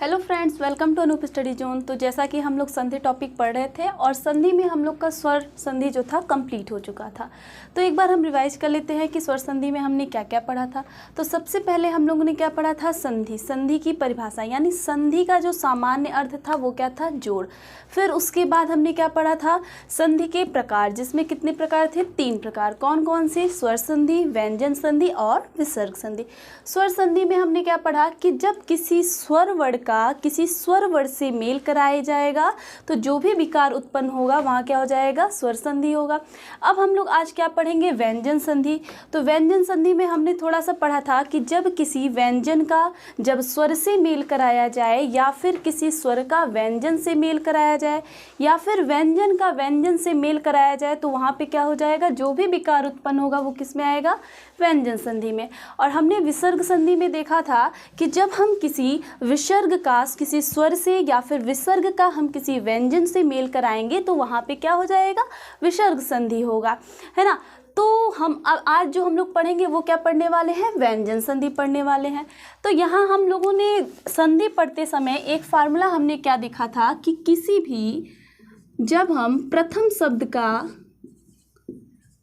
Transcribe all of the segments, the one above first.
Hello friends, welcome to Anup study zone. तो जैसा कि हम लोग संधि टॉपिक पढ़ रहे थे और संधि में हम लोग का स्वर संधि जो था कंप्लीट हो चुका था। तो एक बार हम रिवाइज कर लेते हैं कि स्वर संधि में हमने क्या क्या पढ़ा था। तो सबसे पहले हम लोगों ने क्या पढ़ा था, संधि। संधि की परिभाषा यानी संधि का जो सामान्य अर्थ था वो क्या था, जोड़। फिर उसके बाद हमने क्या पढ़ा था, संधि के प्रकार, जिसमें कितने प्रकार थे, 3 प्रकार। कौन कौन से, स्वर संधि, व्यंजन संधि और विसर्ग संधि। स्वर संधि में हमने क्या पढ़ा कि जब किसी स्वर वर्ण का किसी स्वर वर्ण से मेल कराया जाएगा तो जो भी विकार उत्पन्न होगा वहाँ क्या हो जाएगा, स्वर संधि होगा। अब हम लोग आज क्या पढ़ेंगे, व्यंजन संधि। तो व्यंजन संधि में हमने थोड़ा सा पढ़ा था कि जब किसी व्यंजन का जब स्वर से मेल कराया जाए या फिर किसी स्वर का व्यंजन से मेल कराया जाए या फिर व्यंजन का व्यंजन से मेल कराया जाए तो वहाँ पे क्या हो जाएगा, जो भी विकार उत्पन्न होगा वो किस में आएगा, व्यंजन संधि में। और हमने विसर्ग संधि में देखा था कि जब हम किसी विसर्ग का किसी स्वर से या फिर विसर्ग का हम किसी व्यंजन से मेल कराएंगे तो वहाँ पे क्या हो जाएगा, विसर्ग संधि होगा, है ना। तो हम आज जो हम लोग पढ़ेंगे वो क्या पढ़ने वाले हैं, व्यंजन संधि पढ़ने वाले हैं। तो यहाँ हम लोगों ने संधि पढ़ते समय एक फार्मूला हमने क्या देखा था कि किसी भी जब हम प्रथम शब्द का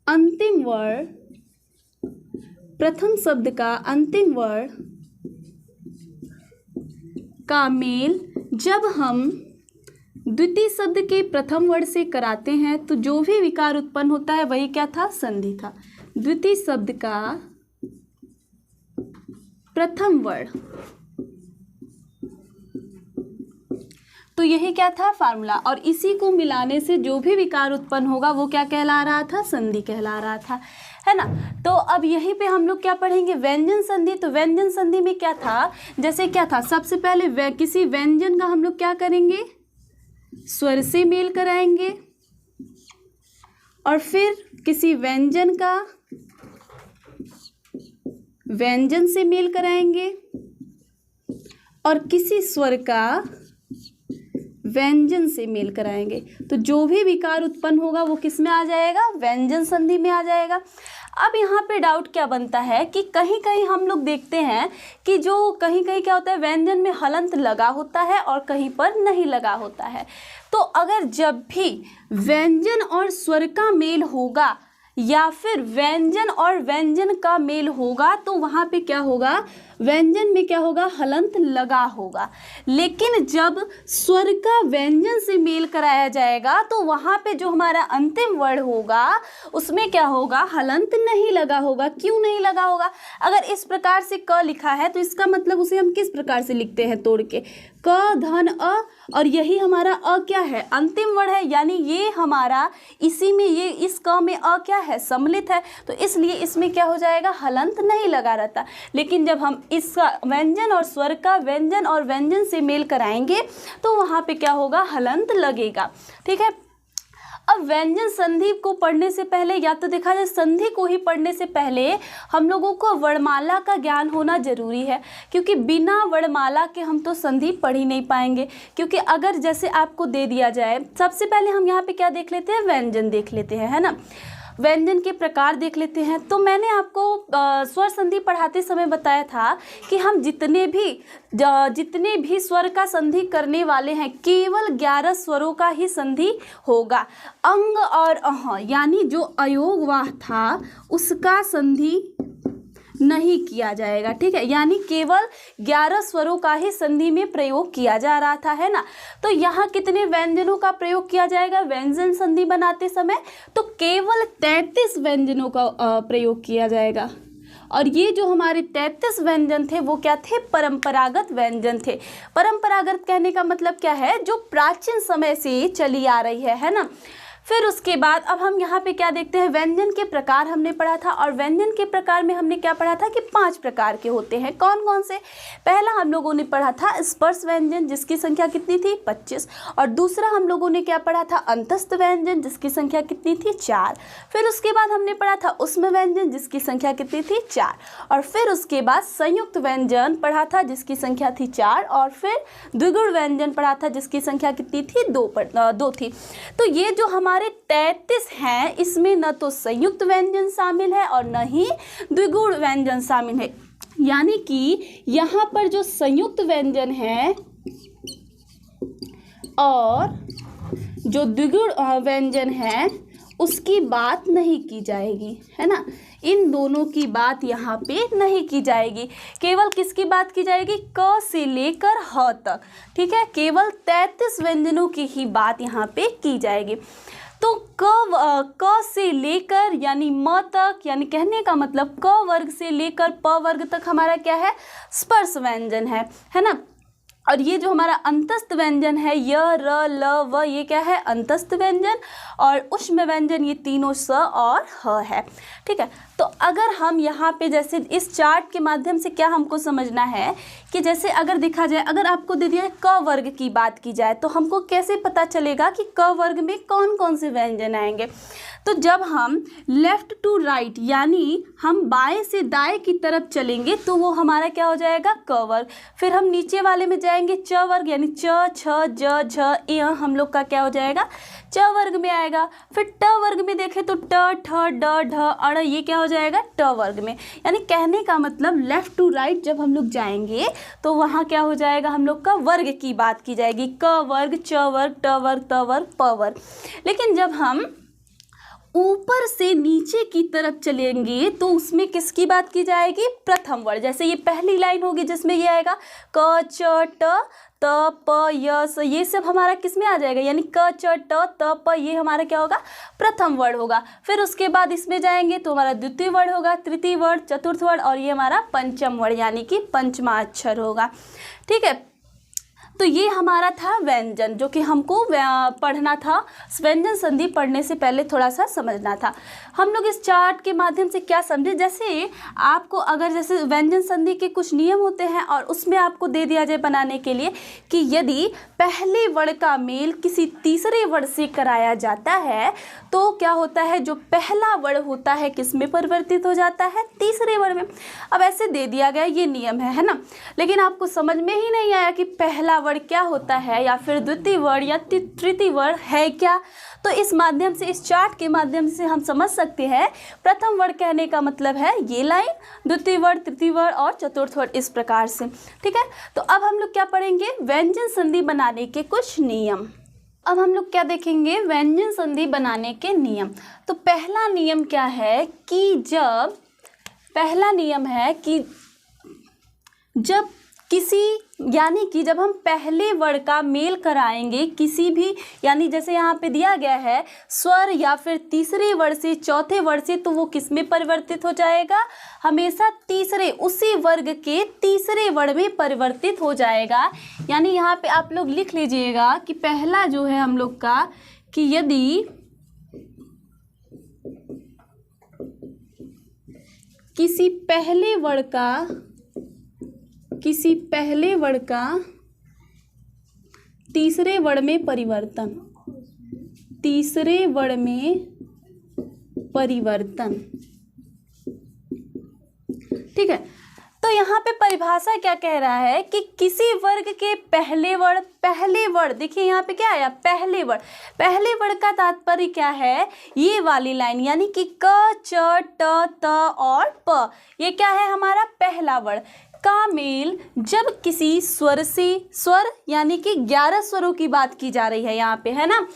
अंतिम वर्ण का मेल जब हम द्वितीय शब्द के प्रथम वर्ण से कराते हैं तो जो भी विकार उत्पन्न होता है वही क्या था, संधि था। द्वितीय शब्द का प्रथम वर्ण, तो यही क्या था, फार्मूला। और इसी को मिलाने से जो भी विकार उत्पन्न होगा वो क्या कहला रहा था, संधि कहला रहा था, है ना। तो अब यहीं पे हम लोग क्या पढ़ेंगे, व्यंजन संधि। तो व्यंजन संधि में क्या था, जैसे क्या था, सबसे पहले किसी व्यंजन का हम लोग क्या करेंगे, स्वर से मेल कराएंगे और फिर किसी व्यंजन का व्यंजन से मेल कराएंगे और किसी स्वर का व्यंजन से मेल कराएंगे। तो जो भी विकार उत्पन्न होगा वो किस में आ जाएगा, व्यंजन संधि में आ जाएगा। अब यहाँ पे डाउट क्या बनता है कि कहीं कहीं हम लोग देखते हैं कि जो कहीं कहीं क्या होता है, व्यंजन में हलंत लगा होता है और कहीं पर नहीं लगा होता है। तो अगर जब भी व्यंजन और स्वर का मेल होगा या फिर व्यंजन और व्यंजन का मेल होगा तो वहाँ पे क्या होगा, व्यंजन में क्या होगा, हलंत लगा होगा। लेकिन जब स्वर का व्यंजन से मेल कराया जाएगा तो वहाँ पे जो हमारा अंतिम वर्ण होगा उसमें क्या होगा, हलंत नहीं लगा होगा। क्यों नहीं लगा होगा, अगर इस प्रकार से क लिखा है तो इसका मतलब उसे हम किस प्रकार से लिखते हैं, तोड़ के, क धन अ, और यही हमारा अ क्या है, अंतिम वर्ण है, यानी ये हमारा इसी में, ये इस क में अ क्या है, सम्मिलित है। तो इसलिए इसमें क्या हो जाएगा, हलंत नहीं लगा रहता। लेकिन जब हम इसका व्यंजन और स्वर का व्यंजन और व्यंजन से मेल कराएंगे तो वहाँ पे क्या होगा, हलंत लगेगा, ठीक है। अब व्यंजन संधि को पढ़ने से पहले, या तो देखा जाए संधि को ही पढ़ने से पहले हम लोगों को वर्णमाला का ज्ञान होना जरूरी है, क्योंकि बिना वर्णमाला के हम तो संधि पढ़ ही नहीं पाएंगे। क्योंकि अगर जैसे आपको दे दिया जाए, सबसे पहले हम यहाँ पे क्या देख लेते हैं, व्यंजन देख लेते हैं, है ना, व्यंजन के प्रकार देख लेते हैं। तो मैंने आपको स्वर संधि पढ़ाते समय बताया था कि हम जितने भी स्वर का संधि करने वाले हैं केवल 11 स्वरों का ही संधि होगा। अंग और अह यानी जो अयोगवाह था उसका संधि नहीं किया जाएगा, ठीक है। यानी केवल 11 स्वरों का ही संधि में प्रयोग किया जा रहा था, है ना। तो यहाँ कितने व्यंजनों का प्रयोग किया जाएगा व्यंजन संधि बनाते समय, तो केवल 33 व्यंजनों का प्रयोग किया जाएगा। और ये जो हमारे 33 व्यंजन थे वो क्या थे, परंपरागत व्यंजन थे। परंपरागत कहने का मतलब क्या है, जो प्राचीन समय से चली आ रही है ना। फिर उसके बाद अब हम यहाँ पे क्या देखते हैं, व्यंजन के प्रकार हमने पढ़ा था। और व्यंजन के प्रकार में हमने क्या पढ़ा था कि 5 प्रकार के होते हैं। कौन कौन से, पहला हम लोगों ने पढ़ा था स्पर्श व्यंजन जिसकी संख्या कितनी थी, 25। और दूसरा हम लोगों ने क्या पढ़ा था, अंतस्थ व्यंजन जिसकी संख्या कितनी थी, 4। फिर उसके बाद हमने पढ़ा था उष्म व्यंजन जिसकी संख्या कितनी थी, 4। और फिर उसके बाद संयुक्त व्यंजन पढ़ा था जिसकी संख्या थी 4। और फिर द्विगुण व्यंजन पढ़ा था जिसकी संख्या कितनी थी, 2 थी। तो ये जो हमारे 33 हैं, इसमें न तो संयुक्त व्यंजन शामिल है और न ही द्विगुण व्यंजन शामिल है। यानी कि यहाँ पर जो संयुक्त व्यंजन है और जो द्विगुण व्यंजन है उसकी बात नहीं की जाएगी, है ना। इन दोनों की बात यहाँ पे नहीं की जाएगी, केवल किसकी बात की जाएगी, क से लेकर ह तक, ठीक है। केवल 33 व्यंजनों की ही बात यहाँ पे की जाएगी। तो क से लेकर यानी म तक, यानी कहने का मतलब क वर्ग से लेकर प वर्ग तक हमारा क्या है, स्पर्श व्यंजन है ना। और ये जो हमारा अंतस्थ व्यंजन है य, र, ल, व, ये क्या है, अंतस्थ व्यंजन। और उष्म व्यंजन ये तीनों स और ह है, ठीक है। तो अगर हम यहाँ पे जैसे इस चार्ट के माध्यम से क्या हमको समझना है कि जैसे अगर देखा जाए, अगर आपको दे दिया है क वर्ग की बात की जाए तो हमको कैसे पता चलेगा कि क वर्ग में कौन कौन से व्यंजन आएंगे। तो जब हम लेफ्ट टू राइट यानी हम बाएं से दाएं की तरफ चलेंगे तो वो हमारा क्या हो जाएगा, क वर्ग। फिर हम नीचे वाले में जाएंगे च वर्ग यानी च, छ, ज, झ, य हम लोग का क्या हो जाएगा, च वर्ग में आएगा। फिर ट वर्ग में देखें तो ट, ठ, ड, ढ, अड़ ये क्या हो जाएगा, ट वर्ग में। यानी कहने का मतलब लेफ्ट टू राइट जब हम लोग जाएंगे तो वहाँ क्या हो जाएगा, हम लोग का वर्ग की बात की जाएगी, क वर्ग, च वर्ग, ट वर्ग, त वर्ग, प वर्ग। लेकिन जब हम ऊपर से नीचे की तरफ चलेंगे तो उसमें किसकी बात की जाएगी, प्रथम वर्ग। जैसे ये पहली लाइन होगी जिसमें ये आएगा क, च, ट, त, प, य, स, ये सब हमारा किस में आ जाएगा, यानी क, च, ट, त, प, ये हमारा क्या होगा, प्रथम वर्ग होगा। फिर उसके बाद इसमें जाएंगे तो हमारा द्वितीय वर्ग होगा, तृतीय वर्ग, चतुर्थ वर्ग और ये हमारा पंचम वर्ग यानी कि पंचमा अक्षर होगा, ठीक है। तो ये हमारा था व्यंजन जो कि हमको पढ़ना था। व्यंजन संधि पढ़ने से पहले थोड़ा सा समझना था। हम लोग इस चार्ट के माध्यम से क्या समझे, जैसे आपको अगर जैसे व्यंजन संधि के कुछ नियम होते हैं और उसमें आपको दे दिया जाए बनाने के लिए कि यदि पहले वर्ण का मेल किसी तीसरे वर्ण से कराया जाता है तो क्या होता है, जो पहला वर्ण होता है किस में परिवर्तित हो जाता है, तीसरे वर्ण में। अब ऐसे दे दिया गया ये नियम है ना, लेकिन आपको समझ में ही नहीं आया कि पहला वर्ण क्या होता है या फिर द्वितीय वर्ण या तृतीय वर्ण है क्या। तो इस माध्यम से, इस चार्ट के माध्यम से हम समझ सकते हैं प्रथम वर्ण कहने का मतलब है ये लाइन, द्वितीय वर्ण, तृतीय वर्ण और चतुर्थ वर्ण, इस प्रकार से, ठीक है। तो अब हम लोग क्या पढ़ेंगे, व्यंजन संधि बनाने के कुछ नियम। अब हम लोग क्या देखेंगे, व्यंजन संधि बनाने के नियम। तो पहला नियम क्या है कि जब किसी यानी कि जब हम पहले वर्ण का मेल कराएंगे किसी भी, यानी जैसे यहाँ पे दिया गया है स्वर या फिर तीसरे वर्ण से चौथे वर्ण से, तो वो किस में परिवर्तित हो जाएगा, हमेशा तीसरे, उसी वर्ग के तीसरे वर्ण में परिवर्तित हो जाएगा। यानी यहाँ पे आप लोग लिख लीजिएगा कि पहला जो है हम लोग का कि यदि किसी पहले वर्ण का तीसरे वर्ण में परिवर्तन, ठीक है। तो यहाँ पे परिभाषा क्या कह रहा है कि किसी वर्ग के पहले वर्ण, देखिए यहाँ पे क्या आया, पहले वर्ण का तात्पर्य क्या है, ये वाली लाइन यानी कि क, च, ट, त और प, ये क्या है हमारा पहला वर्ण का मेल जब किसी स्वर से, स्वर यानी कि 11 स्वरों की बात की जा रही है यहाँ पे, है ना,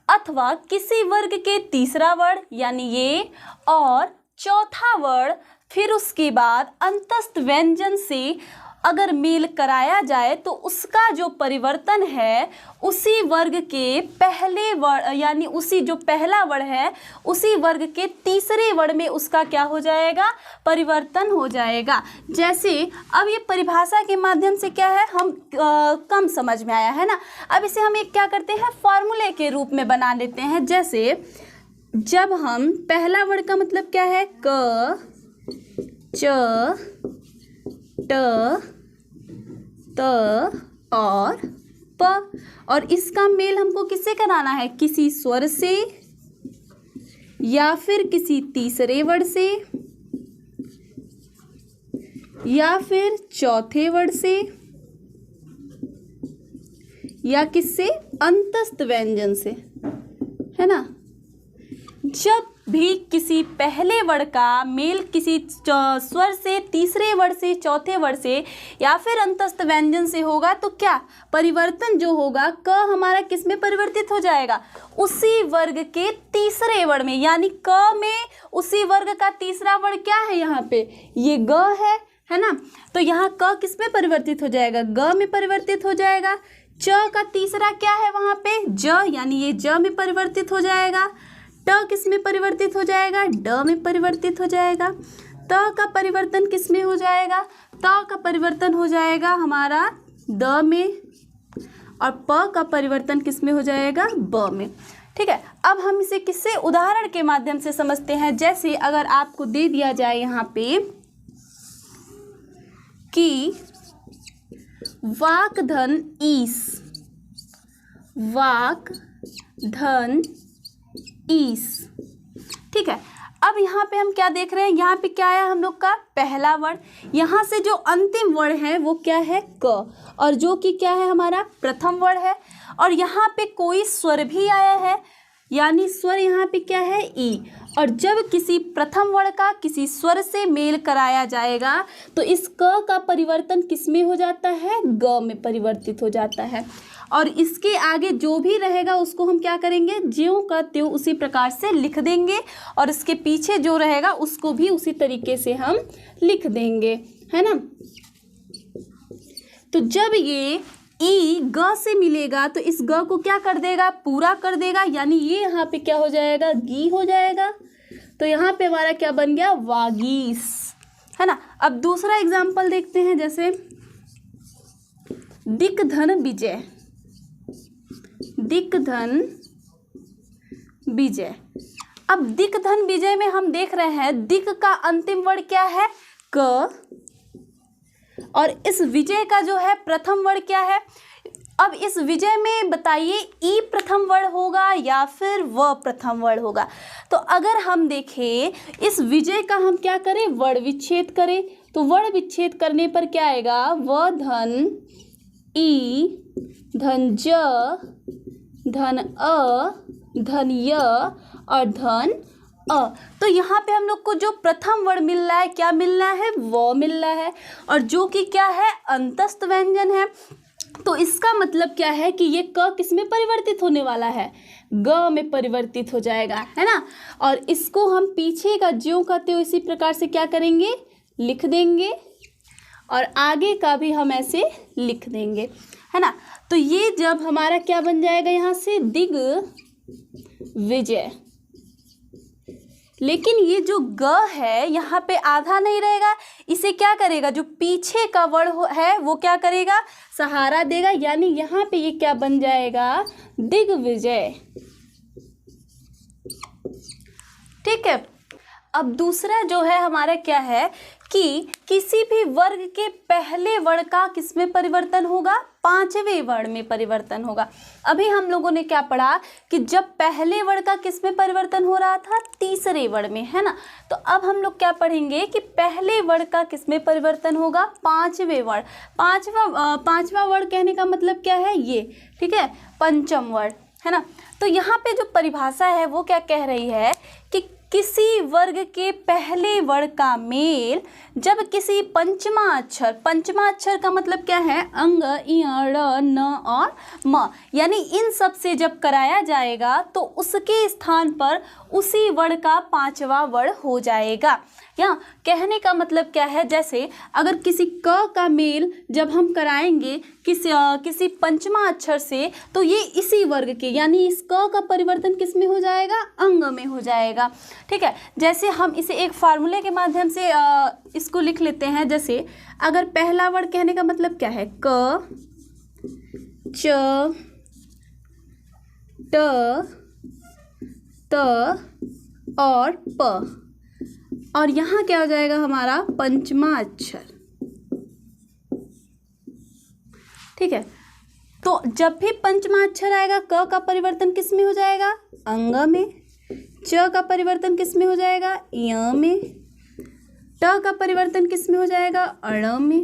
अथवा किसी वर्ग के तीसरा वर्ण यानी ये और चौथा वर्ण, फिर उसके बाद अंतस्थ व्यंजन से अगर मेल कराया जाए तो उसका जो परिवर्तन है उसी वर्ग के पहले वर्ण यानी उसी जो पहला वर्ण है उसी वर्ग के तीसरे वर्ण में उसका क्या हो जाएगा, परिवर्तन हो जाएगा। जैसे अब ये परिभाषा के माध्यम से क्या है हम कम समझ में आया है ना, अब इसे हम एक क्या करते हैं फॉर्मूले के रूप में बना लेते हैं। जैसे जब हम पहला वर्ण का मतलब क्या है, क, च, ट, त और प, और इसका मेल हमको किससे कराना है, किसी स्वर से या फिर किसी तीसरे वर्ण से या फिर चौथे वर्ण से या किससे, अंतस्थ व्यंजन से, है ना। जब भी किसी पहले वर्ण का मेल किसी स्वर से, तीसरे वर्ण से, चौथे वर्ण से या फिर अंतस्थ व्यंजन से होगा तो क्या परिवर्तन जो होगा क हमारा किस में परिवर्तित हो जाएगा, उसी वर्ग के तीसरे वर्ण में। यानी क में उसी वर्ग का तीसरा वर्ण क्या है, यहाँ पे ये ग है ना। तो यहाँ क किस में परिवर्तित हो जाएगा, ग में परिवर्तित हो जाएगा। च का तीसरा क्या है वहाँ पे, ज, यानी ये ज में परिवर्तित हो जाएगा। ट किस में परिवर्तित हो जाएगा, ड में परिवर्तित हो जाएगा। त का परिवर्तन किस में हो जाएगा, त का परिवर्तन हो जाएगा हमारा द में, और प का परिवर्तन किस में हो जाएगा, ब में। ठीक है, अब हम इसे किससे उदाहरण के माध्यम से समझते हैं। जैसे अगर आपको दे दिया जाए यहाँ पे कि वाक धन ईस, वाक धन ईस। ठीक है, अब यहाँ पे हम क्या देख रहे हैं, यहाँ पे क्या है हम लोग का पहला वर्ण, यहाँ से जो अंतिम वर्ण है वो क्या है क, और जो कि क्या है हमारा प्रथम वर्ण है। और यहाँ पे कोई स्वर भी आया है, यानी स्वर यहाँ पे क्या है ई। और जब किसी प्रथम वर्ण का किसी स्वर से मेल कराया जाएगा तो इस क का परिवर्तन किस में हो जाता है, ग में परिवर्तित हो जाता है। और इसके आगे जो भी रहेगा उसको हम क्या करेंगे, ज्यों का त्यों उसी प्रकार से लिख देंगे, और इसके पीछे जो रहेगा उसको भी उसी तरीके से हम लिख देंगे, है ना। तो जब ये ई ग से मिलेगा तो इस ग को क्या कर देगा, पूरा कर देगा, यानी ये यहाँ पे क्या हो जाएगा, गी हो जाएगा। तो यहाँ पे हमारा क्या बन गया, वागीस, है ना। अब दूसरा एग्जाम्पल देखते हैं, जैसे दिक धन विजय, दिक धन विजय। अब दिक धन विजय में हम देख रहे हैं दिक का अंतिम वर्ण क्या है, क, और इस विजय का जो है प्रथम वर्ण क्या है। अब इस विजय में बताइए ई प्रथम वर्ण होगा या फिर व प्रथम वर्ण होगा। तो अगर हम देखें इस विजय का हम क्या करें, वर्ण विच्छेद करें, तो वर्ण विच्छेद करने पर क्या आएगा, व धन ई धन ज धन अ धन य और धन अ। तो यहाँ पे हम लोग को जो प्रथम वर्ण मिल रहा है क्या मिल रहा है, व मिल रहा है, और जो कि क्या है अंतस्थ व्यंजन है। तो इसका मतलब क्या है कि ये क किस में परिवर्तित होने वाला है, ग में परिवर्तित हो जाएगा, है ना। और इसको हम पीछे का ज्यों का त्यों इसी प्रकार से क्या करेंगे, लिख देंगे, और आगे का भी हम ऐसे लिख देंगे, है ना। तो ये जब हमारा क्या बन जाएगा, यहाँ से दिग विजय। लेकिन ये जो ग है यहाँ पे आधा नहीं रहेगा, इसे क्या करेगा, जो पीछे का वर्ण है वो क्या करेगा, सहारा देगा, यानी यहाँ पे ये क्या बन जाएगा, दिग्विजय। ठीक है, अब दूसरा जो है हमारा क्या है कि किसी भी वर्ग के पहले वर्ण का किस में परिवर्तन होगा, पांचवें वर्ण में परिवर्तन होगा। अभी हम लोगों ने क्या पढ़ा कि जब पहले वर्ण का किस में परिवर्तन हो रहा था, तीसरे वर्ण में, है ना। तो अब हम लोग क्या पढ़ेंगे कि पहले वर्ण का किस में परिवर्तन होगा, पांचवें वर्ण। पांचवा वर्ण कहने का मतलब क्या है, ये, ठीक है, पंचम वर्ण, है ना। तो यहाँ पे जो परिभाषा है वो क्या कह रही है कि किसी वर्ग के पहले वर्ण का मेल जब किसी पंचमा अक्षर का मतलब क्या है, अंग, इ, ड़, न और म, यानी इन सब से जब कराया जाएगा तो उसके स्थान पर उसी वर्ण का पांचवा वर्ण हो जाएगा। या कहने का मतलब क्या है, जैसे अगर किसी क का मेल जब हम कराएंगे किसी पंचमा अक्षर से तो ये इसी वर्ग के, यानी इस क का परिवर्तन किस में हो जाएगा, अंग में हो जाएगा। ठीक है, जैसे हम इसे एक फार्मूले के माध्यम से इसको लिख लेते हैं। जैसे अगर पहला वर्ण कहने का मतलब क्या है, क, च, ट, त और प, और यहाँ क्या हो जाएगा हमारा पंचमा अक्षर। ठीक है, तो जब भी पंचमा अक्षर आएगा क का परिवर्तन किस में हो जाएगा, अंग में, च का परिवर्तन किस में हो जाएगा, य में, ट का परिवर्तन किस में हो जाएगा, अण में,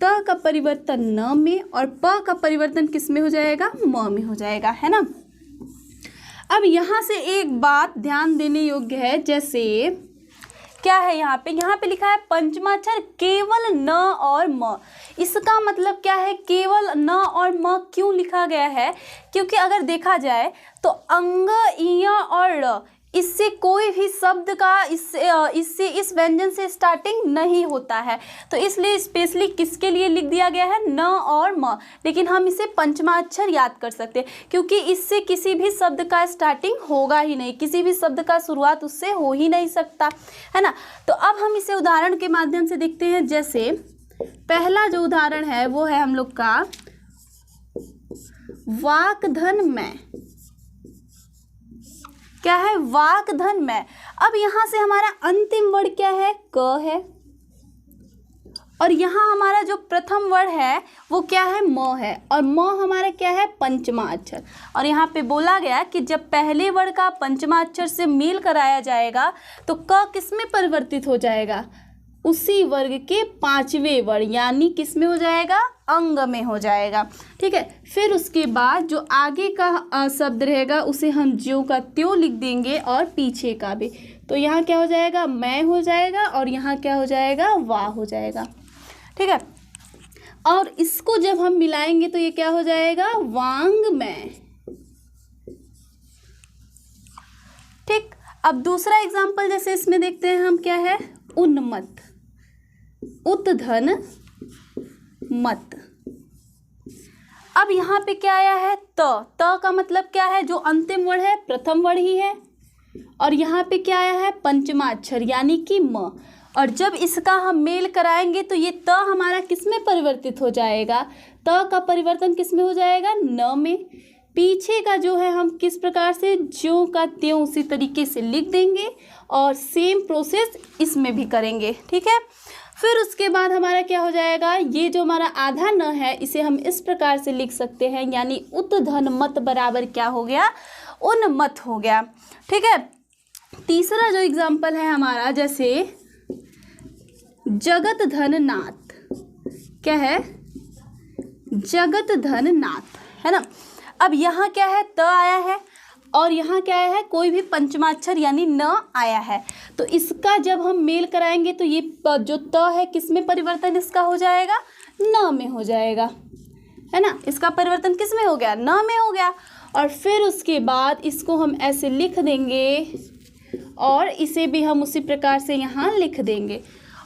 त का परिवर्तन न में, और प का परिवर्तन किस में हो जाएगा, म में हो जाएगा, है ना। अब यहाँ से एक बात ध्यान देने योग्य है, जैसे क्या है यहाँ पे लिखा है पंचमाक्षर केवल न और म। इसका मतलब क्या है, केवल न और म क्यों लिखा गया है? क्योंकि अगर देखा जाए तो अंग, इय और ळ, इससे कोई भी शब्द का इससे इस व्यंजन से स्टार्टिंग नहीं होता है, तो इसलिए स्पेशली किसके लिए लिख दिया गया है, न और म। लेकिन हम इसे पंचमाक्षर याद कर सकते हैं क्योंकि इससे किसी भी शब्द का स्टार्टिंग होगा ही नहीं, किसी भी शब्द का शुरुआत उससे हो ही नहीं सकता है ना। तो अब हम इसे उदाहरण के माध्यम से देखते हैं। जैसे पहला जो उदाहरण है वो है हम लोग का वाक्धन में। क्या है, वाक्धन में। अब यहाँ से हमारा अंतिम वर्ड क्या है, क है, और यहाँ हमारा जो प्रथम वर्ड है वो क्या है, म है, और म हमारा क्या है, पंचमा अक्षर। और यहाँ पे बोला गया कि जब पहले वर्ड का पंचमा अक्षर से मेल कराया जाएगा तो क किस में परिवर्तित हो जाएगा, उसी वर्ग के पांचवें वर्ड यानी किस में हो जाएगा, अंग में हो जाएगा। ठीक है, फिर उसके बाद जो आगे का शब्द रहेगा उसे हम ज्यों का त्यों लिख देंगे और पीछे का भी। तो यहाँ क्या हो जाएगा, मैं हो जाएगा, और यहाँ क्या हो जाएगा, वाह हो जाएगा। ठीक है, और इसको जब हम मिलाएंगे तो ये क्या हो जाएगा, वांग में। ठीक, अब दूसरा एग्जाम्पल जैसे इसमें देखते हैं हम, क्या है, उन्मत्त, उत्धन मत। अब यहाँ पे क्या आया है, त का मतलब क्या है, जो अंतिम वर्ड है प्रथम वर्ड ही है, और यहाँ पे क्या आया है, पंचमा अक्षर यानी कि म। और जब इसका हम मेल कराएंगे तो ये त हमारा किस में परिवर्तित हो जाएगा, त का परिवर्तन किस में हो जाएगा, न में। पीछे का जो है हम किस प्रकार से, ज्यों का त्यों उसी तरीके से लिख देंगे, और सेम प्रोसेस इसमें भी करेंगे। ठीक है, फिर उसके बाद हमारा क्या हो जाएगा, ये जो हमारा आधा न है इसे हम इस प्रकार से लिख सकते हैं, यानी उत्धन मत बराबर क्या हो गया, उन्मत्त हो गया। ठीक है, तीसरा जो एग्जाम्पल है हमारा, जैसे जगत धन नाथ। क्या है, जगत धन नाथ, है ना। अब यहाँ क्या है, त आया है, और यहाँ क्या आया है, कोई भी पंचमाक्षर यानी न आया है। तो इसका जब हम मेल कराएंगे तो ये जो त है किस में परिवर्तन इसका हो जाएगा, न में हो जाएगा, है ना। इसका परिवर्तन किस में हो गया, न में हो गया। और फिर उसके बाद इसको हम ऐसे लिख देंगे, और इसे भी हम उसी प्रकार से यहाँ लिख देंगे,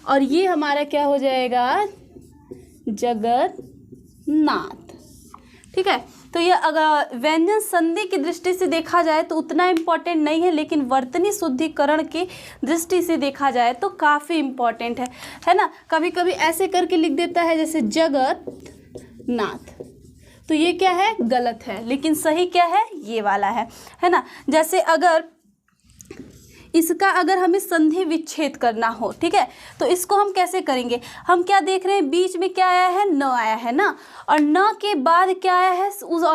और ये हमारा क्या हो जाएगा, जगत नाथ। ठीक है, तो ये अगर व्यंजन संधि की दृष्टि से देखा जाए तो उतना इम्पोर्टेंट नहीं है, लेकिन वर्तनी शुद्धिकरण की दृष्टि से देखा जाए तो काफ़ी इम्पोर्टेंट है ना। कभी कभी ऐसे करके लिख देता है जैसे जगत नाथ, तो ये क्या है, गलत है, लेकिन सही क्या है, ये वाला है ना। जैसे अगर इसका अगर हमें संधि विच्छेद करना हो, ठीक है, तो इसको हम कैसे करेंगे, हम क्या देख रहे हैं, बीच में क्या आया है, न आया है ना, और न के बाद क्या आया है,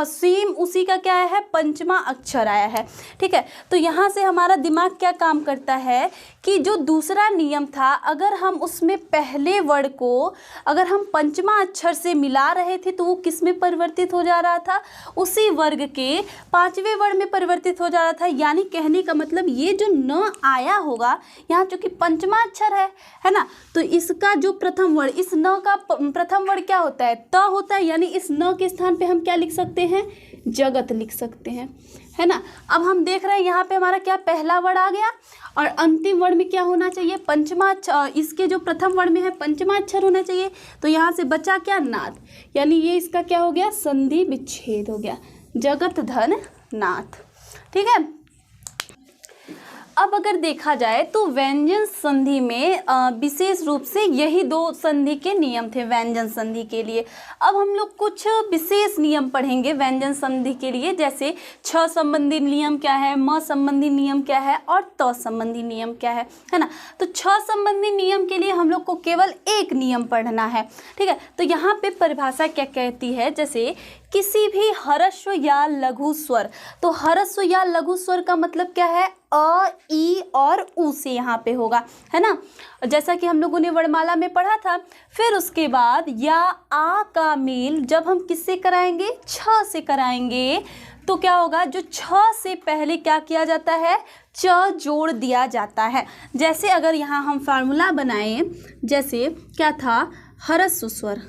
सेम उसी का क्या आया है, पंचमा अक्षर आया है। ठीक है, तो यहाँ से हमारा दिमाग क्या काम करता है कि जो दूसरा नियम था, अगर हम उसमें पहले वर्ड को अगर हम पंचमा अक्षर से मिला रहे थे तो वो किस में परिवर्तित हो जा रहा था, उसी वर्ग के पांचवें वर्ड में परिवर्तित हो जा रहा था। यानी कहने का मतलब ये जो न आया होगा यहाँ चूंकि पंचमा अक्षर है ना, तो इसका जो प्रथम वर्ड, इस न का प्रथम वर्ड क्या होता है, त होता है, यानी इस न के स्थान पे हम क्या लिख सकते हैं, जगत लिख सकते हैं, है ना। अब हम देख रहे हैं यहाँ पे हमारा क्या पहला वर्ड आ गया, और अंतिम वर्ड में क्या होना चाहिए, पंचमा अक्षर, इसके जो प्रथम वर्ड में है पंचमा अक्षर होना चाहिए। तो यहाँ से बचा क्या, नाथ, यानी ये इसका क्या हो गया, संधि विच्छेद हो गया, जगत धन नाथ। ठीक है, अब अगर देखा जाए तो व्यंजन संधि में विशेष रूप से यही दो संधि के नियम थे व्यंजन संधि के लिए। अब हम लोग कुछ विशेष नियम पढ़ेंगे व्यंजन संधि के लिए, जैसे छ संबंधी नियम क्या है, म संबंधी नियम क्या है, और त संबंधी नियम क्या है ना। तो छ संबंधी नियम के लिए हम लोग को केवल एक नियम पढ़ना है। ठीक है, तो यहाँ पे परिभाषा क्या कहती है, जैसे किसी भी ह्रस्व या लघु स्वर, तो ह्रस्व या लघु स्वर का मतलब क्या है, अ, ई और ऊ से यहाँ पे होगा, है ना, जैसा कि हम लोगों ने वर्णमाला में पढ़ा था। फिर उसके बाद या आ का मेल जब हम किससे कराएंगे, छ से कराएंगे, तो क्या होगा, जो छ से पहले क्या किया जाता है, च जोड़ दिया जाता है। जैसे अगर यहाँ हम फार्मूला बनाएं, जैसे क्या था, ह्रस्व स्वर।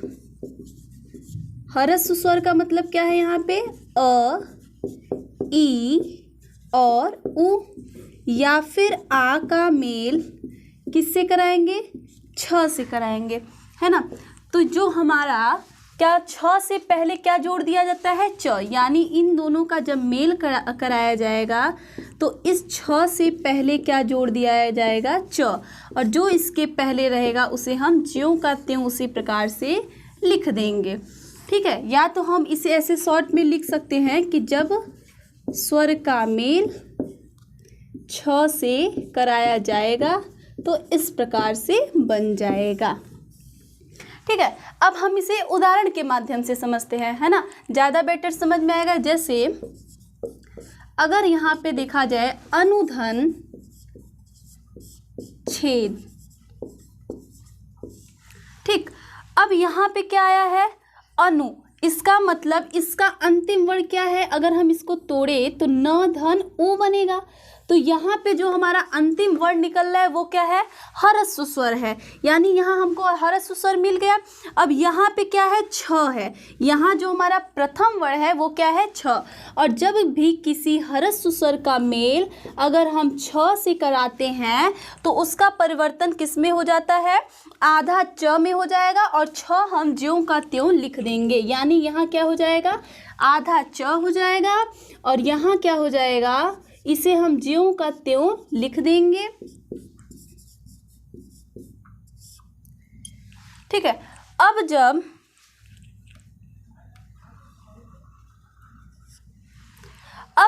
ह्रस्व स्वर का मतलब क्या है, यहाँ पे अ, ई और उ, या फिर आ का मेल किससे कराएंगे, छ से कराएंगे, है ना। तो जो हमारा क्या, छ से पहले क्या जोड़ दिया जाता है, च, यानी इन दोनों का जब मेल कराया जाएगा तो इस छ से पहले क्या जोड़ दिया जाएगा, च, और जो इसके पहले रहेगा उसे हम ज्यों का त्यों उसी प्रकार से लिख देंगे। ठीक है, या तो हम इसे ऐसे शॉर्ट में लिख सकते हैं कि जब स्वर का मेल छ से कराया जाएगा तो इस प्रकार से बन जाएगा। ठीक है, अब हम इसे उदाहरण के माध्यम से समझते हैं, है ना, ज़्यादा बेटर समझ में आएगा। जैसे अगर यहाँ पे देखा जाए अनुधन छेद, ठीक, अब यहाँ पे क्या आया है, अनु, इसका मतलब इसका अंतिम वर्ण क्या है, अगर हम इसको तोड़े तो न धन ऊ बनेगा। तो यहाँ पे जो हमारा अंतिम वर्ण निकल रहा है वो क्या है, ह्रस्व स्वर है, यानी यहाँ हमको ह्रस्व स्वर मिल गया। अब यहाँ पे क्या है, छ है, यहाँ जो हमारा प्रथम वर्ण है वो क्या है, छ, और जब भी किसी ह्रस्व स्वर का मेल अगर हम छ से कराते हैं तो उसका परिवर्तन किस में हो जाता है, आधा च में हो जाएगा, और छ हम ज्यों का त्यों लिख देंगे, यानी यहाँ क्या हो जाएगा, आधा च हो जाएगा, और यहाँ क्या हो जाएगा, इसे हम ज्यों का त्यों लिख देंगे। ठीक है, अब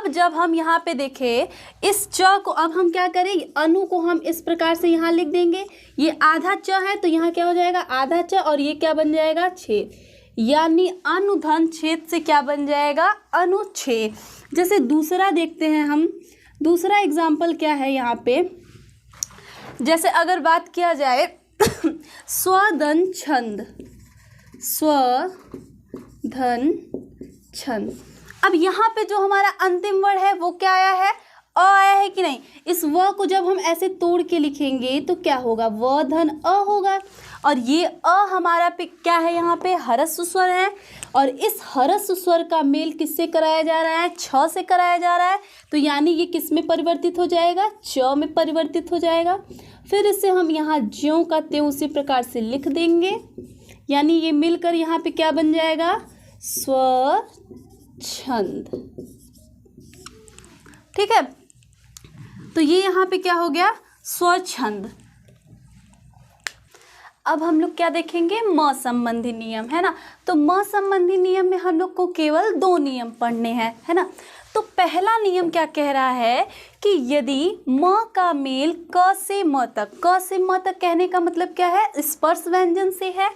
जब हम यहाँ पे देखें इस च को, अब हम क्या करें, अनु को हम इस प्रकार से यहाँ लिख देंगे, ये आधा च है तो यहाँ क्या हो जाएगा, आधा च, और ये क्या बन जाएगा, छेद, यानी अनुधन छेद से क्या बन जाएगा, अनुच्छेद। जैसे दूसरा देखते हैं हम, दूसरा एग्जाम्पल क्या है यहाँ पे, जैसे अगर बात किया जाए स्वधन छंद, स्वधन छंद, अब यहाँ पे जो हमारा अंतिम वर्ण है वो क्या आया है, अ आया है कि नहीं। इस व को जब हम ऐसे तोड़ के लिखेंगे तो क्या होगा, व धन अ होगा, और ये अ हमारा पे क्या है, यहाँ पे ह्रस्व स्वर है, और इस ह्रस्व स्वर का मेल किससे कराया जा रहा है, छ से कराया जा रहा है, तो यानी ये किस में परिवर्तित हो जाएगा, च में परिवर्तित हो जाएगा। फिर इसे हम यहाँ ज्यों का त्यों उसी प्रकार से लिख देंगे, यानी ये मिलकर यहाँ पे क्या बन जाएगा, स्वच्छंद। ठीक है, तो ये यहाँ पे क्या हो गया, स्वच्छंद। अब हम लोग क्या देखेंगे, म संबंधी नियम, है ना। तो म संबंधी नियम में हम लोग को केवल 2 नियम पढ़ने हैं, है ना। तो पहला नियम क्या कह रहा है कि यदि म का मेल क से म तक, क से म तक कहने का मतलब क्या है, स्पर्श व्यंजन से है,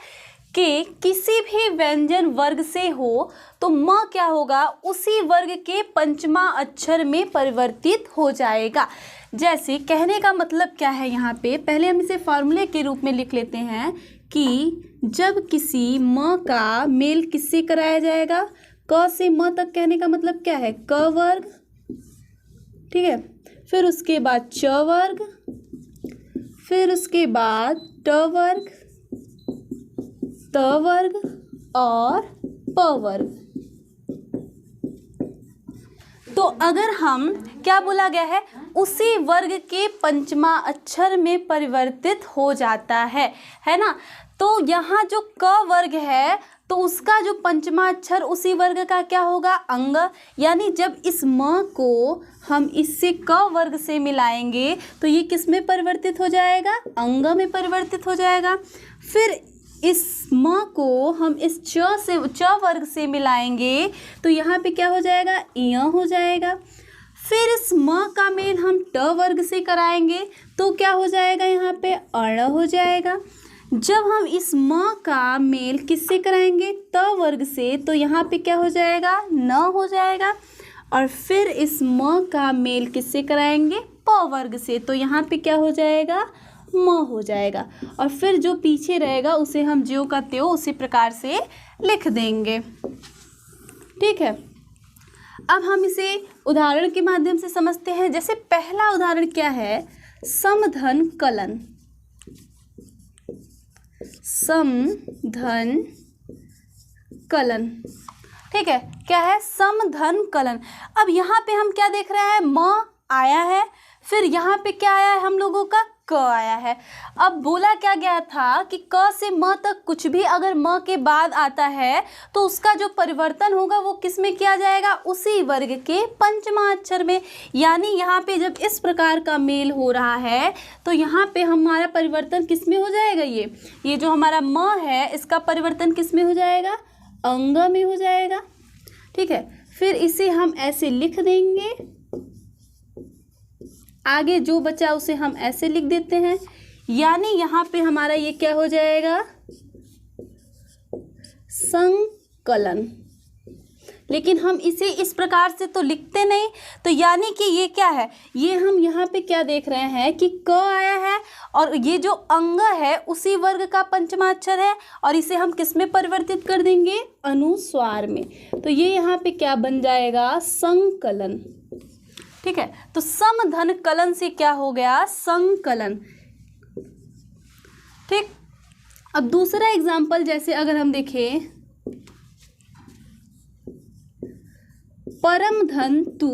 कि किसी भी व्यंजन वर्ग से हो तो म क्या होगा, उसी वर्ग के पंचमा अक्षर में परिवर्तित हो जाएगा। जैसे कहने का मतलब क्या है, यहाँ पे पहले हम इसे फॉर्मूले के रूप में लिख लेते हैं कि जब किसी म का मेल किससे कराया जाएगा, क से म तक, कहने का मतलब क्या है, क वर्ग, ठीक है, फिर उसके बाद च वर्ग, फिर उसके बाद ट वर्ग, त वर्ग और प वर्ग। तो अगर हम क्या बोला गया है, उसी वर्ग के पंचमा अक्षर में परिवर्तित हो जाता है ना। तो यहाँ जो क वर्ग है तो उसका जो पंचमा अक्षर उसी वर्ग का क्या होगा, अंग, यानी जब इस म को हम इससे क वर्ग से मिलाएंगे तो ये किस में परिवर्तित हो जाएगा, अंग में परिवर्तित हो जाएगा। फिर इस म को हम इस च वर्ग से मिलाएंगे तो यहाँ पे क्या हो जाएगा, य हो जाएगा। फिर इस म का मेल हम ट वर्ग से कराएंगे तो क्या हो जाएगा, यहाँ पे अण हो जाएगा। जब हम इस म का मेल किससे कराएंगे, त वर्ग से, तो यहाँ पे क्या हो जाएगा, न हो जाएगा। और फिर इस म का मेल किससे कराएंगे, प वर्ग से, तो यहाँ पे क्या हो जाएगा, म हो जाएगा। और फिर जो पीछे रहेगा उसे हम ज्यों का त्यों उसी प्रकार से लिख देंगे। ठीक है, अब हम इसे उदाहरण के माध्यम से समझते हैं। जैसे पहला उदाहरण क्या है, समधन कलन। समधन कलन, ठीक है, क्या है, समधन कलन। अब यहाँ पे हम क्या देख रहे हैं, म आया है, फिर यहाँ पे क्या आया है हम लोगों का, क आया है। अब बोला क्या गया था कि क से म तक कुछ भी अगर म के बाद आता है तो उसका जो परिवर्तन होगा वो किस में किया जाएगा, उसी वर्ग के पंचमा अक्षर में। यानी यहाँ पे जब इस प्रकार का मेल हो रहा है तो यहाँ पे हमारा परिवर्तन किस में हो जाएगा, ये जो हमारा म है इसका परिवर्तन किस में हो जाएगा, अंग में हो जाएगा। ठीक है, फिर इसे हम ऐसे लिख देंगे, आगे जो बचा उसे हम ऐसे लिख देते हैं। यानी यहाँ पे हमारा ये क्या हो जाएगा, संकलन। लेकिन हम इसे इस प्रकार से तो लिखते नहीं, तो यानी कि ये क्या है, ये हम यहाँ पे क्या देख रहे हैं कि क आया है और ये जो अंग है उसी वर्ग का पंचमा अक्षर है और इसे हम किस में परिवर्तित कर देंगे, अनुस्वार में। तो ये यहाँ पे क्या बन जाएगा, संकलन। ठीक है, तो समधन कलन से क्या हो गया, संकलन। ठीक, अब दूसरा एग्जाम्पल जैसे अगर हम देखें, परम धन तू।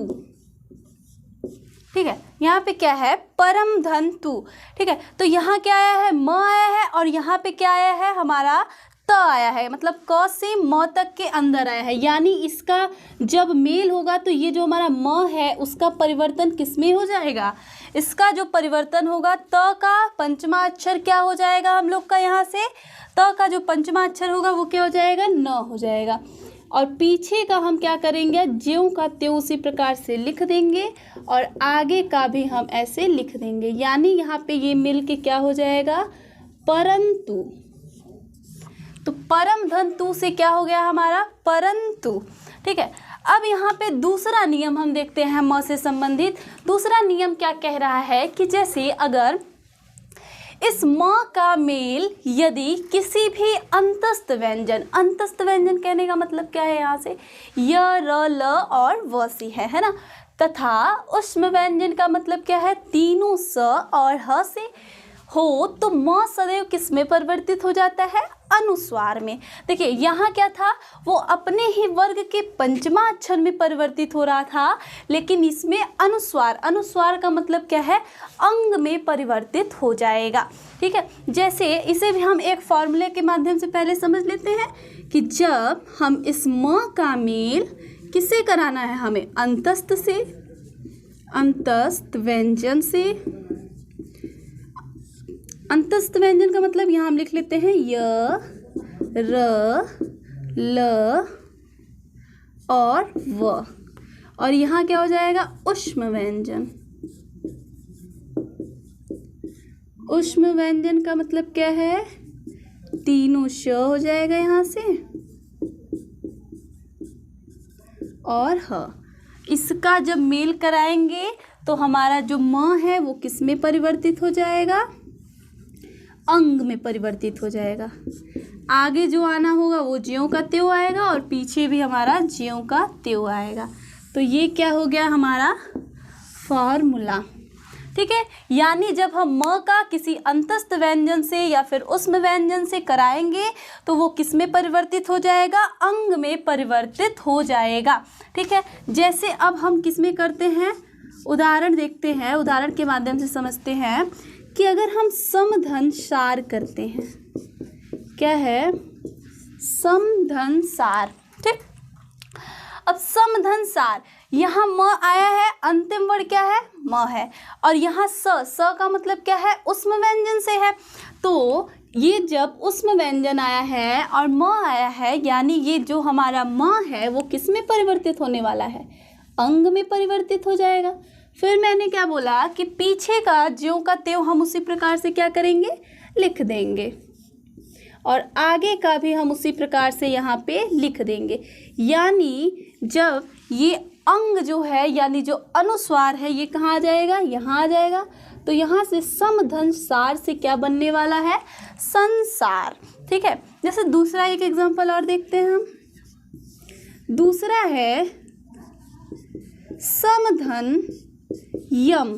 ठीक है, यहाँ पे क्या है, परम धन तू। ठीक है, तो यहाँ क्या आया है, म आया है और यहाँ पे क्या आया है, हमारा त आया है, मतलब क से म तक के अंदर आया है। यानी इसका जब मेल होगा तो ये जो हमारा म है उसका परिवर्तन किस में हो जाएगा, इसका जो परिवर्तन होगा त का पंचमा अक्षर क्या हो जाएगा हम लोग का, यहाँ से त का जो पंचमा अक्षर होगा वो क्या हो जाएगा, न हो जाएगा। और पीछे का हम क्या करेंगे, ज्यों का त्यों उसी प्रकार से लिख देंगे और आगे का भी हम ऐसे लिख देंगे। यानी यहाँ पे ये मिल के क्या हो जाएगा, परंतु। तो परम धन तू से क्या हो गया हमारा, परंतु। ठीक है, अब यहाँ पे दूसरा नियम हम देखते हैं म से संबंधित। दूसरा नियम क्या कह रहा है कि जैसे अगर इस म का मेल यदि किसी भी अंतस्थ व्यंजन, अंतस्थ व्यंजन कहने का मतलब क्या है, यहाँ से य, र, ल और व सी है ना, तथा उष्म व्यंजन का मतलब क्या है, तीनों स और ह से हो, तो म सदैव किस में परिवर्तित हो जाता है, अनुस्वार में। देखिए यहाँ क्या था, वो अपने ही वर्ग के पंचमा अक्षर में परिवर्तित हो रहा था, लेकिन इसमें अनुस्वार, अनुस्वार का मतलब क्या है, अंग में परिवर्तित हो जाएगा। ठीक है, जैसे इसे भी हम एक फॉर्मूले के माध्यम से पहले समझ लेते हैं कि जब हम इस म का मेल किससे कराना है, हमें अंतस्थ से, अंतस्थ व्यंजन से। अंतस्थ व्यंजन का मतलब यहाँ हम लिख लेते हैं य, र, ल और व, और यहाँ क्या हो जाएगा, उष्म व्यंजन। उष्म व्यंजन का मतलब क्या है, तीनों श हो जाएगा यहाँ से और ह। इसका जब मेल कराएंगे तो हमारा जो म है वो किस में परिवर्तित हो जाएगा, अंग में परिवर्तित हो जाएगा। आगे जो आना होगा वो ज्यों का त्यों आएगा और पीछे भी हमारा ज्यों का त्यों आएगा। तो ये क्या हो गया हमारा फॉर्मूला। ठीक है, यानी जब हम म का किसी अंतस्थ व्यंजन से या फिर उष्म व्यंजन से कराएंगे तो वो किस में परिवर्तित हो जाएगा, अंग में परिवर्तित हो जाएगा। ठीक है, जैसे अब हम किस में करते हैं, उदाहरण देखते हैं, उदाहरण के माध्यम से समझते हैं कि अगर हम समधन सार करते हैं, क्या है, समधन सार। ठीक, अब समधन सार, यहाँ म आया है, अंतिम वर्ण क्या है, म है, और यहाँ स का मतलब क्या है, उष्म व्यंजन से है। तो ये जब उष्म व्यंजन आया है और म आया है, यानी ये जो हमारा म है वो किस में परिवर्तित होने वाला है, अंग में परिवर्तित हो जाएगा। फिर मैंने क्या बोला कि पीछे का ज्यों का त्यों हम उसी प्रकार से क्या करेंगे, लिख देंगे। और आगे का भी हम उसी प्रकार से यहाँ पे लिख देंगे। यानी जब ये अंग जो है यानी जो अनुस्वार है ये कहाँ आ जाएगा, यहाँ आ जाएगा। तो यहाँ से समधन सार से क्या बनने वाला है, संसार। ठीक है, जैसे दूसरा एक एग्जांपल और देखते हैं हम। दूसरा है समधन यम।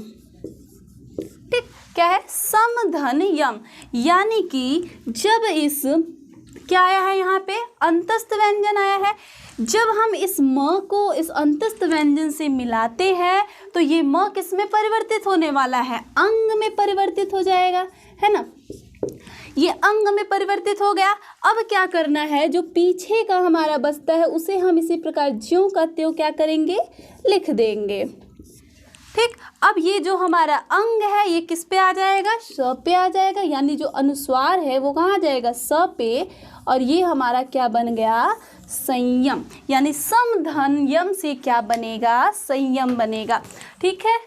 ठीक, क्या है, समधन यम। यानी कि जब इस क्या आया है, यहाँ पे अंतस्थ व्यंजन आया है। जब हम इस म को इस अंतस्थ व्यंजन से मिलाते हैं तो ये म किस में परिवर्तित होने वाला है, अंग में परिवर्तित हो जाएगा, है ना। ये अंग में परिवर्तित हो गया। अब क्या करना है, जो पीछे का हमारा बचता है उसे हम इसी प्रकार ज्यों का त्यों क्या करेंगे, लिख देंगे। ठीक, अब ये जो हमारा अंग है ये किस पे आ जाएगा, स पे आ जाएगा। यानी जो अनुस्वार है वो कहाँ आ जाएगा, स पे। और ये हमारा क्या बन गया, संयम। यानी समधन यम से क्या बनेगा, संयम बनेगा। ठीक है,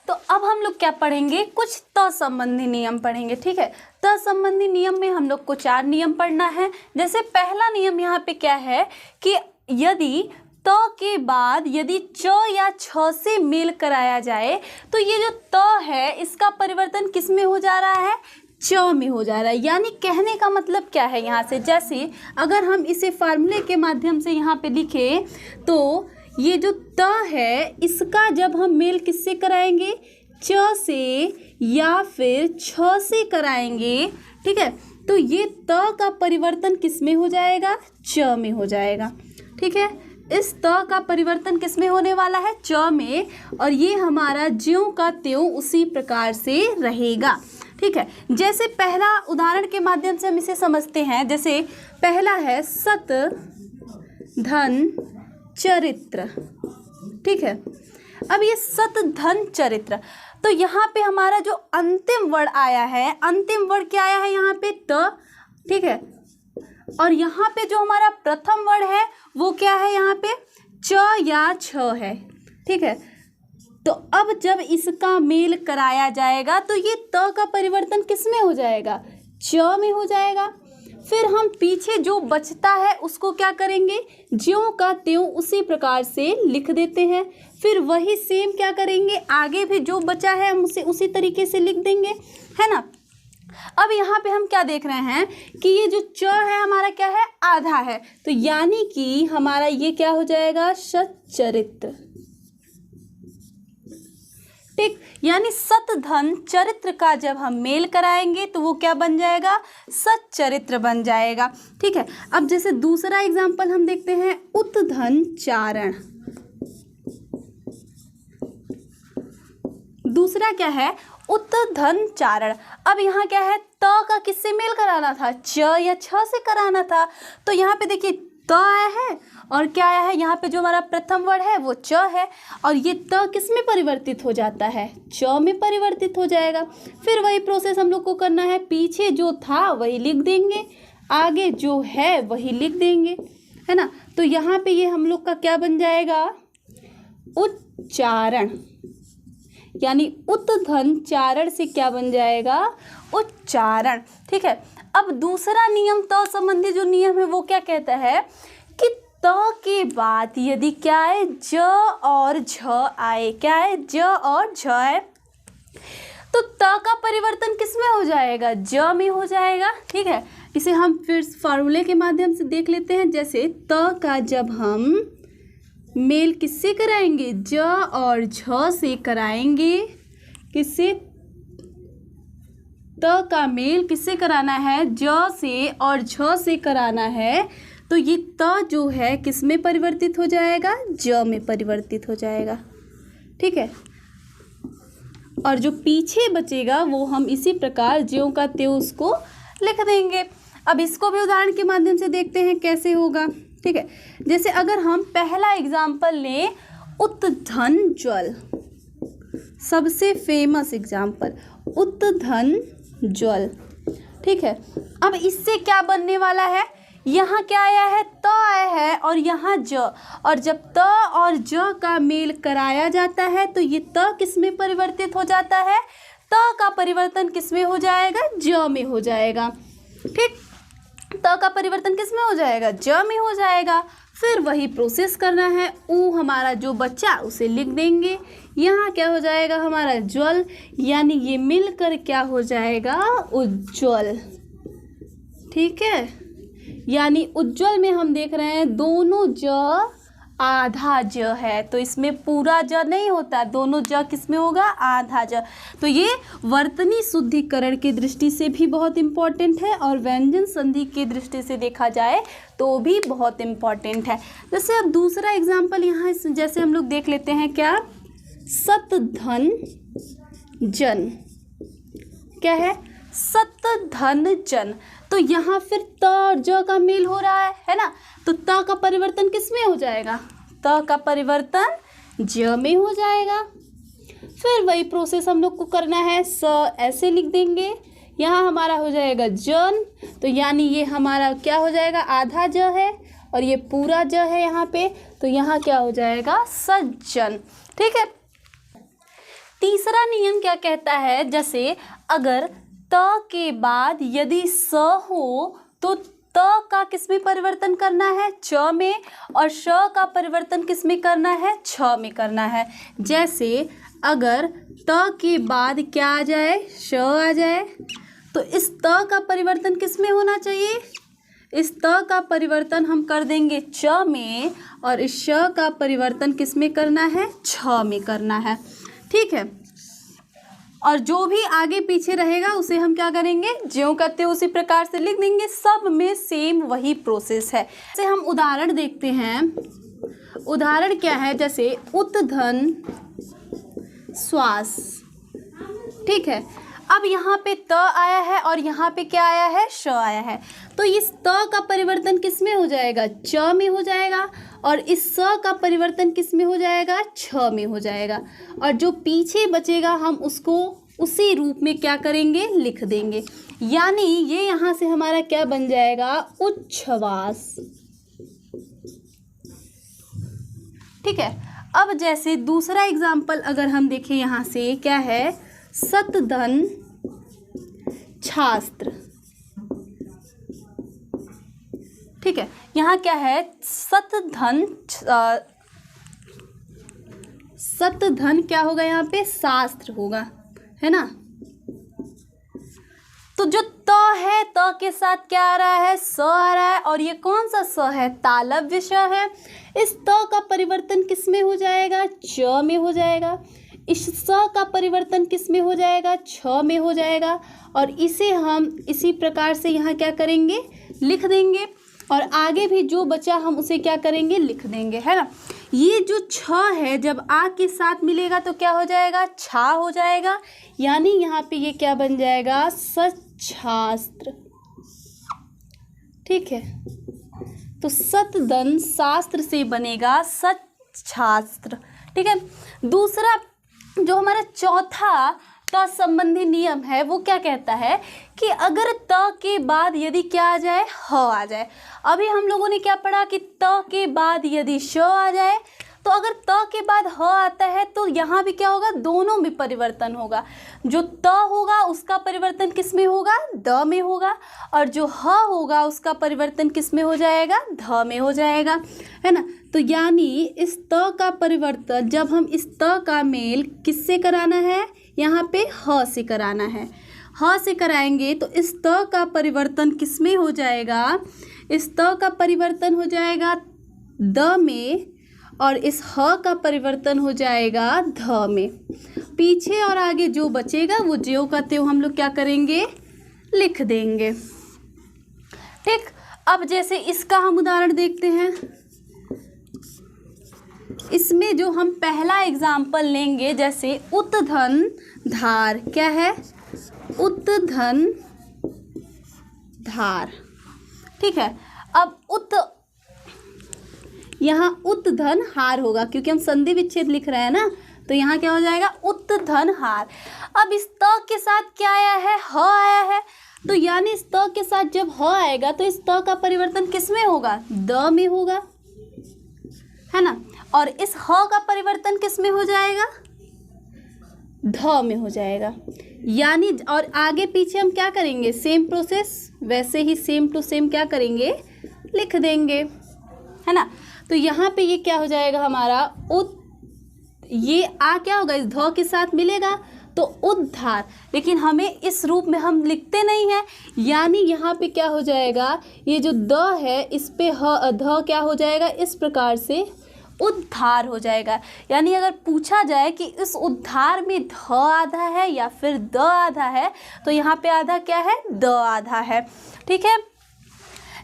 तो अब हम लोग क्या पढ़ेंगे, कुछ त संबंधी नियम पढ़ेंगे। ठीक है, त संबंधी नियम में हम लोग को 4 नियम पढ़ना है। जैसे पहला नियम यहाँ पे क्या है कि यदि त के बाद यदि च या छ से मेल कराया जाए तो ये जो त है इसका परिवर्तन किस में हो जा रहा है, च में हो जा रहा है। यानी कहने का मतलब क्या है, यहाँ से जैसे अगर हम इसे फार्मूले के माध्यम से यहाँ पे लिखें तो ये जो त है इसका जब हम मेल किससे कराएंगे, च से या फिर छ से कराएंगे। ठीक है, तो ये त का परिवर्तन किस में हो जाएगा, च में हो जाएगा। ठीक है, इस त का परिवर्तन किस में होने वाला है, च में। और ये हमारा ज्यों का त्यों उसी प्रकार से रहेगा। ठीक है, जैसे पहला उदाहरण के माध्यम से हम इसे समझते हैं। जैसे पहला है सत धन चरित्र। ठीक है, अब ये सत धन चरित्र, तो यहाँ पे हमारा जो अंतिम वर्ड आया है, अंतिम वर्ड क्या आया है यहाँ पे, त। ठीक है, और यहाँ पे जो हमारा प्रथम वर्ड है वो क्या है, यहाँ पे च या छ है। ठीक है, तो अब जब इसका मेल कराया जाएगा तो ये त का परिवर्तन किस में हो जाएगा, च में हो जाएगा। फिर हम पीछे जो बचता है उसको क्या करेंगे, ज्यों का त्यों उसी प्रकार से लिख देते हैं। फिर वही सेम क्या करेंगे, आगे भी जो बचा है हम उसे उसी तरीके से लिख देंगे, है ना। अब यहाँ पे हम क्या देख रहे हैं कि ये जो च है हमारा क्या है, आधा है। तो यानी कि हमारा ये क्या हो जाएगा, सच्चरित्र। ठीक, यानी सत धन चरित्र का जब हम मेल कराएंगे तो वो क्या बन जाएगा, सच्चरित्र बन जाएगा। ठीक है, अब जैसे दूसरा एग्जाम्पल हम देखते हैं, उत धन चारण। दूसरा क्या है, उत धन चारण। अब यहाँ क्या है, त का किससे मेल कराना था, च या छ से कराना था। तो यहाँ पे देखिए त आया है और क्या आया है, यहाँ पे जो हमारा प्रथम वर्ड है वो च है और ये त किस में परिवर्तित हो जाता है, च में परिवर्तित हो जाएगा। फिर वही प्रोसेस हम लोग को करना है, पीछे जो था वही लिख देंगे, आगे जो है वही लिख देंगे, है ना। तो यहाँ पे ये हम लोग का क्या बन जाएगा, उच्चारण। यानी उत धन चारण से क्या बन जाएगा, उच्चारण। ठीक है, अब दूसरा नियम त संबंधी जो नियम है वो क्या कहता है कि त के बाद यदि क्या है, ज और झ आए, क्या है, ज और झ है, तो त का परिवर्तन किस में हो जाएगा, ज में हो जाएगा। ठीक है, इसे हम फिर फार्मूले के माध्यम से देख लेते हैं। जैसे त का जब हम मेल किससे कराएंगे, ज और झ से कराएंगे, किससे, त का मेल किससे कराना है, ज से और झ से कराना है। तो ये त जो है किस में परिवर्तित हो जाएगा, ज में परिवर्तित हो जाएगा। ठीक है, और जो पीछे बचेगा वो हम इसी प्रकार ज्यों का त्यों उसको लिख देंगे। अब इसको भी उदाहरण के माध्यम से देखते हैं कैसे होगा। ठीक है, जैसे अगर हम पहला एग्जाम्पल लें, उत्धन ज्वल, सबसे फेमस एग्जाम्पल उत्धन ज्वल। ठीक है, अब इससे क्या बनने वाला है, यहाँ क्या आया है, त आया है और यहाँ ज, और जब त और ज का मेल कराया जाता है तो ये त किस में परिवर्तित हो जाता है, त का परिवर्तन किस में हो जाएगा, ज में हो जाएगा। ठीक, त का परिवर्तन किस में हो जाएगा, ज में हो जाएगा। फिर वही प्रोसेस करना है, ऊ हमारा जो बच्चा उसे लिख देंगे। यहाँ क्या हो जाएगा हमारा ज्वल, यानी ये मिलकर क्या हो जाएगा उज्ज्वल। ठीक है, यानी उज्ज्वल में हम देख रहे हैं दोनों ज आधा ज है, तो इसमें पूरा ज नहीं होता, दोनों ज किस में होगा, आधा ज। तो ये वर्तनी शुद्धिकरण की दृष्टि से भी बहुत इम्पॉर्टेंट है और व्यंजन संधि की दृष्टि से देखा जाए तो भी बहुत इम्पॉर्टेंट है। जैसे अब दूसरा एग्जाम्पल यहाँ जैसे हम लोग देख लेते हैं, क्या, सत धन जन, क्या है, सत धन जन। तो यहाँ फिर त और ज का मेल हो रहा है ना, तो त का परिवर्तन किस में हो जाएगा, त का परिवर्तन ज में हो जाएगा। फिर वही प्रोसेस हम लोग को करना है, स ऐसे लिख देंगे, यहाँ हमारा हो जाएगा जन, तो यानी ये हमारा क्या हो जाएगा, आधा ज है और ये पूरा ज है यहाँ पे, तो यहाँ क्या हो जाएगा सज्जन। ठीक है, तीसरा नियम क्या कहता है, जैसे अगर त के बाद यदि स हो तो त का किस में परिवर्तन करना है, च में, और श का परिवर्तन किस में करना है, छ में करना है। जैसे अगर त के बाद क्या आ जाए, श आ जाए, तो इस त का परिवर्तन किस में होना चाहिए, इस त का परिवर्तन हम कर देंगे च में, और इस श का परिवर्तन किस में करना है, छ में करना है। ठीक है, और जो भी आगे पीछे रहेगा उसे हम क्या करेंगे, ज्यों करते हैं उसी प्रकार से लिख देंगे। सब में सेम वही प्रोसेस है। जैसे हम उदाहरण देखते हैं, उदाहरण क्या है, जैसे उत्धन श्वास। ठीक है, अब यहाँ पे त आया है और यहाँ पे क्या आया है, श आया है, तो इस त का परिवर्तन किस में हो जाएगा, च में हो जाएगा, और इस स का परिवर्तन किस में हो जाएगा, छ में हो जाएगा, और जो पीछे बचेगा हम उसको उसी रूप में क्या करेंगे, लिख देंगे। यानी ये यहाँ से हमारा क्या बन जाएगा, उच्छ्वास। ठीक है, अब जैसे दूसरा एग्जाम्पल अगर हम देखें यहाँ से, क्या है, सतधन छात्र। ठीक है, यहाँ क्या है, सतधन क्या होगा, यहाँ पे शास्त्र होगा, है ना। तो जो त है, त के साथ क्या आ रहा है, स आ रहा है, और ये कौन सा स है, तालव्य श है। इस त का परिवर्तन किस में हो जाएगा, च में हो जाएगा। इस स का परिवर्तन किस में हो जाएगा, छ में हो जाएगा, और इसे हम इसी प्रकार से यहाँ क्या करेंगे, लिख देंगे, और आगे भी जो बचा हम उसे क्या करेंगे, लिख देंगे, है ना। ये जो छ है जब आ के साथ मिलेगा तो क्या हो जाएगा, छा हो जाएगा, यानी यहाँ पे ये क्या बन जाएगा, सच्छास्त्र। ठीक है, तो सतधन शास्त्र से बनेगा सच्छास्त्र। ठीक है, दूसरा जो हमारा चौथा त संबंधी नियम है वो क्या कहता है कि अगर त के बाद यदि क्या आ जाए, ह आ जाए। अभी हम लोगों ने क्या पढ़ा कि त के बाद यदि श आ जाए, तो अगर त के बाद ह आता है तो यहाँ भी क्या होगा, दोनों में परिवर्तन होगा। जो त होगा उसका परिवर्तन किस में होगा, द में होगा, और जो ह होगा उसका परिवर्तन किस में हो जाएगा, ध में हो जाएगा, है ना। तो यानी इस त का परिवर्तन जब हम इस त का मेल किससे कराना है, यहाँ पे ह से कराना है, ह से कराएंगे तो इस त का परिवर्तन किस में हो जाएगा, इस त का परिवर्तन हो जाएगा द में, और इस ह का परिवर्तन हो जाएगा ध में। पीछे और आगे जो बचेगा वो ज्यों का त्यों हम लोग क्या करेंगे, लिख देंगे। ठीक, अब जैसे इसका हम उदाहरण देखते हैं, इसमें जो हम पहला एग्जाम्पल लेंगे, जैसे उत्धन धार। क्या है, उत्धन धार। ठीक है, अब यहाँ उत्धन हार होगा क्योंकि हम संधि विच्छेद लिख रहे हैं ना, तो यहाँ क्या हो जाएगा, उत्धन हार। अब इस त के साथ क्या आया है, ह आया है, तो यानी इस त के साथ जब ह आएगा तो इस त का परिवर्तन किस में होगा, द में होगा, है ना, और इस ह का परिवर्तन किस में हो जाएगा, ध में हो जाएगा। यानी और आगे पीछे हम क्या करेंगे, सेम प्रोसेस वैसे ही सेम टू सेम क्या करेंगे, लिख देंगे, है ना। तो यहाँ पे ये क्या हो जाएगा हमारा ये क्या होगा, इस ध के साथ मिलेगा तो उद्धार, लेकिन हमें इस रूप में हम लिखते नहीं हैं, यानी यहाँ पे क्या हो जाएगा, ये जो द है इस पे ध क्या हो जाएगा, इस प्रकार से उद्धार हो जाएगा। यानी अगर पूछा जाए कि इस उद्धार में ध आधा है या फिर द आधा है, तो यहाँ पे आधा क्या है, द आधा है। ठीक है,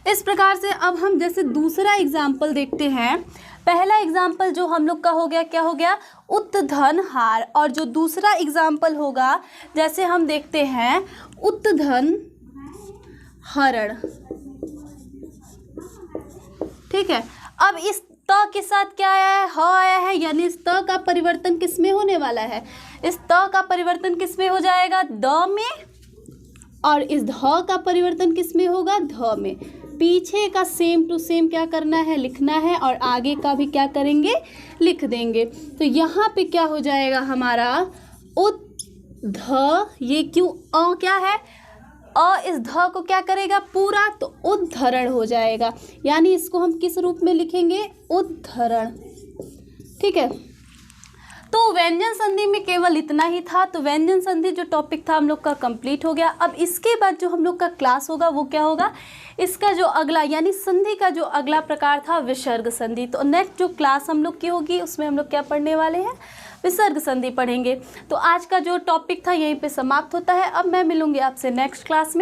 इस प्रकार से अब हम जैसे दूसरा एग्जाम्पल देखते हैं। पहला एग्जाम्पल जो हम लोग का हो गया, क्या हो गया, उत्धन हार, और जो दूसरा एग्जाम्पल होगा जैसे हम देखते हैं उत्धन हरण। ठीक है, अब इस त के साथ क्या आया है, ह आया है, यानी इस त का परिवर्तन किस में होने वाला है, इस त का परिवर्तन किस में हो जाएगा, द में, और इस ध का परिवर्तन किस में होगा, ध में। पीछे का सेम टू सेम क्या करना है, लिखना है, और आगे का भी क्या करेंगे, लिख देंगे। तो यहाँ पे क्या हो जाएगा हमारा उद्ध, ये क्यों क्या है, इस ध को क्या करेगा पूरा, तो उद्धरण हो जाएगा, यानी इसको हम किस रूप में लिखेंगे, उद्धरण। ठीक है, तो व्यंजन संधि में केवल इतना ही था। तो व्यंजन संधि जो टॉपिक था हम लोग का कंप्लीट हो गया। अब इसके बाद जो हम लोग का क्लास होगा वो क्या होगा, इसका जो अगला यानी संधि का जो अगला प्रकार था विसर्ग संधि। तो नेक्स्ट जो क्लास हम लोग की होगी उसमें हम लोग क्या पढ़ने वाले हैं, विसर्ग संधि पढ़ेंगे। तो आज का जो टॉपिक था यहीं पे समाप्त होता है। अब मैं मिलूंगी आपसे नेक्स्ट क्लास में।